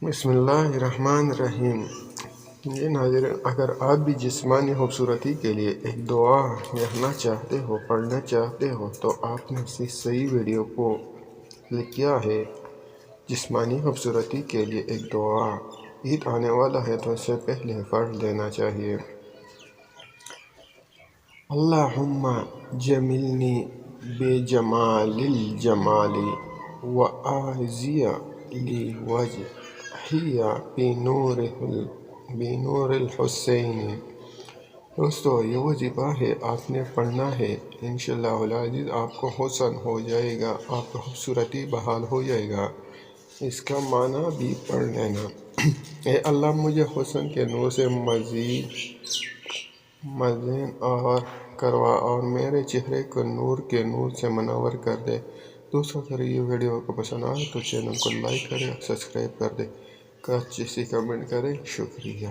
بسم اللہ الرحمن الرحیم۔ یہ ناظرین، اگر آپ بھی جسمانی خوبصورتی کے لیے ایک دعا لکھنا چاہتے ہو، پڑھنا چاہتے ہو، تو آپ نے صحیح ویڈیو کو کلک کیا ہے۔ جسمانی خوبصورتی کے لیے ایک دعا۔ عید آنے والا ہے تو اس سے پہلے پڑھ لینا چاہیے۔ اللہم جملنی بجمال الجمال وأعز لی وجہی بنور الحسین۔ دوستو، یہ وظیفہ ہے، آپ نے پڑھنا ہے۔ انشاءاللہ العزیز آپ کو حسن ہو جائے گا، آپ کو خوبصورتی بحال ہو جائے گا۔ اس کا معنی بھی پڑھ لینا۔ اے اللہ، مجھے حسن کے نور سے مزین اور کروا، اور میرے چہرے کو نور کے نور سے منور کر دے۔ دوستو، اگر یہ ویڈیو کو پسند آئے تو چینل کو لائک کریں، سبسکرائب کر دیں، اچھی سی کمنٹ کریں۔ شکریہ۔